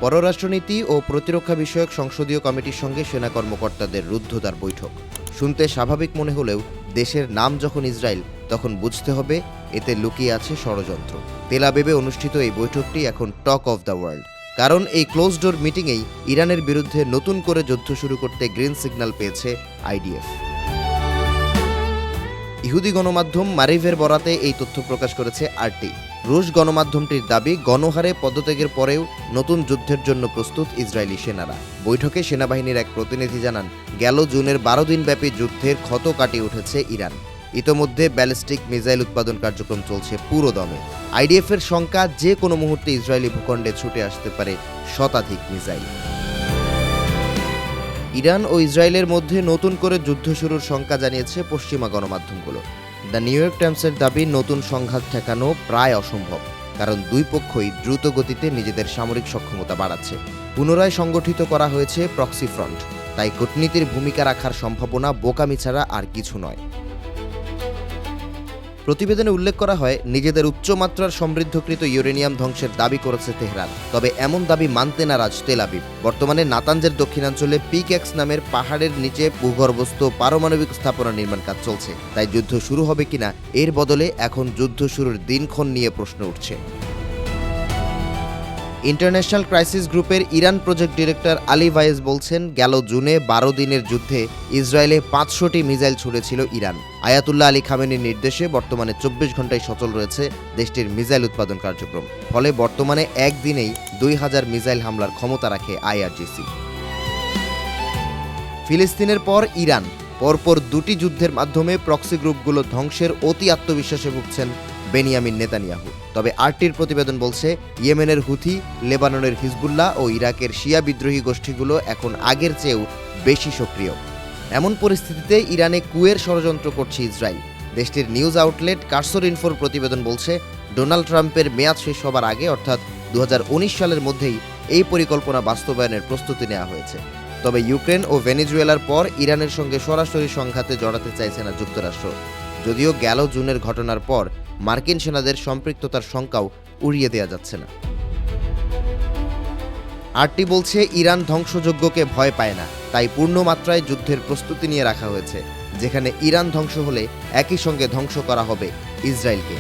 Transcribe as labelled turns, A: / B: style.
A: পররাষ্ট্রনীতি ও প্রতিরক্ষা বিষয়ক সংসদীয় কমিটির সঙ্গে সেনা কর্মকর্তাদের রুদ্ধদ্বার বৈঠক। শুনতে স্বাভাবিক মনে হলেও দেশের নাম যখন ইসরায়েল, তখন বুঝতে হবে এতে লুকিয়ে আছে ষড়যন্ত্র। তেল আবিবে অনুষ্ঠিত এই বৈঠকটি এখন টক অফ দ্য ওয়ার্ল্ড, কারণ এই ক্লোজ ডোর মিটিংয়েই ইরানের বিরুদ্ধে নতুন করে যুদ্ধ শুরু করতে গ্রিন সিগন্যাল পেয়েছে আইডিএফ। ইহুদি গণমাধ্যম মারিভের বরাতে এই তথ্য প্রকাশ করেছে আরটি। রুশ গণমাধ্যমটির দাবি, গণহারে পদত্যাগের পরেও নতুন যুদ্ধের জন্য প্রস্তুত ইসরায়েলি সেনারা। বৈঠকে সেনাবাহিনীর এক প্রতিনিধি জানান, গেল জুনের 12 দিনব্যাপী যুদ্ধের ক্ষত কাটিয়ে উঠেছে ইরান। ইতোমধ্যে ব্যালিস্টিক মিসাইল উৎপাদন কার্যক্রম চলছে পুরো দমে। আইডিএফের শঙ্কা, যে কোনো মুহূর্তে ইসরায়েলি ভূখণ্ডে ছুটে আসতে পারে শতাধিক মিসাইল। ইরান ও ইসরায়েলের মধ্যে নতুন করে যুদ্ধ শুরুর শঙ্কা জানিয়েছে পশ্চিমা গণমাধ্যমগুলো। দ্য নিউ ইয়র্ক টাইমসের দাবি, নতুন সংঘাত ঠেকানো প্রায় অসম্ভব, কারণ দুই পক্ষই দ্রুত গতিতে নিজেদের সামরিক সক্ষমতা বাড়াচ্ছে। পুনরায় সংগঠিত করা হয়েছে প্রক্সি ফ্রন্ট, তাই কূটনীতির ভূমিকা রাখার সম্ভাবনা বোকামি ছাড়া আর কিছু নয়। প্রতিবেদনে উল্লেখ করা হয়, নিজেদের উচ্চমাত্রার সমৃদ্ধকৃত ইউরেনিয়াম ধ্বংসের দাবি করেছে তেহরান, তবে এমন দাবি মানতে নারাজ তেল আবিব। বর্তমানে নাতানজের দক্ষিণাঞ্চলে পিকএক্স নামের পাহাড়ের নিচে ভূগর্ভস্থ পারমাণবিক স্থাপনা নির্মাণ কাজ চলছে, তাই যুদ্ধ শুরু হবে কিনা এর বদলে এখন যুদ্ধ শুরুর দিনক্ষণ নিয়ে প্রশ্ন উঠছে। ইন্টারন্যাশনাল ক্রাইসিস গ্রুপের ইরান প্রজেক্ট ডিরেক্টর আলী ভায়েজ বলছেন, গেল জুনে 12 দিনের যুদ্ধে ইসরায়েলে 500টি মিসাইল ছুড়েছিল ইরান। আয়াতুল্লাহ আলী খামেনির নির্দেশে বর্তমানে 24 ঘন্টায় সচল রয়েছে দেশটির মিসাইল উৎপাদন কার্যক্রম। ফলে বর্তমানে একদিনেই 2000 মিসাইল হামলার ক্ষমতা রাখে আইআরজিসি। ফিলিস্তিনের পর ইরান পরপর দুটি যুদ্ধের মাধ্যমে প্রক্সি গ্রুপগুলো ধ্বংসের অতি আত্মবিশ্বাসে ভুগছেন বেনিয়ামিন নেতানিয়াহু। তবে আরটির প্রতিবেদন বলছে, ইয়েমেনের হুথি, লেবাননের হিজবুল্লাহ ও ইরাকের শিয়া বিদ্রোহী গোষ্ঠীগুলো এখন আগের চেয়েও বেশি সক্রিয়। এমন পরিস্থিতিতে ইরানে কুয়ের ষড়যন্ত্র করছে ইসরায়েল। দেশটির নিউজ আউটলেট কারসর ইনফোর প্রতিবেদন বলছে, ডোনাল্ড ট্রাম্পের মেয়াদ শেষ হবার আগে অর্থাৎ 2019 সালের মধ্যেই এই পরিকল্পনা বাস্তবায়নের প্রস্তুতি নেওয়া হয়েছে। তবে ইউক্রেন ও ভেনেজুয়েলার পর ইরানের সঙ্গে সরাসরি সংঘাতে জড়াতে চাইছে না যুক্তরাষ্ট্র, যদিও গেল জুনের ঘটনার পর মার্কিন সেনাদের সম্পৃক্ততার শঙ্কাও উড়িয়ে দেওয়া যাচ্ছে না। আরটি বলছে, ইরান ধ্বংসযজ্ঞকে ভয় পায় না, তাই পূর্ণ মাত্রায় যুদ্ধের প্রস্তুতি নিয়ে রাখা হয়েছে, যেখানে ইরান ধ্বংস হলে একই সঙ্গে ধ্বংস করা হবে ইসরায়েলকে।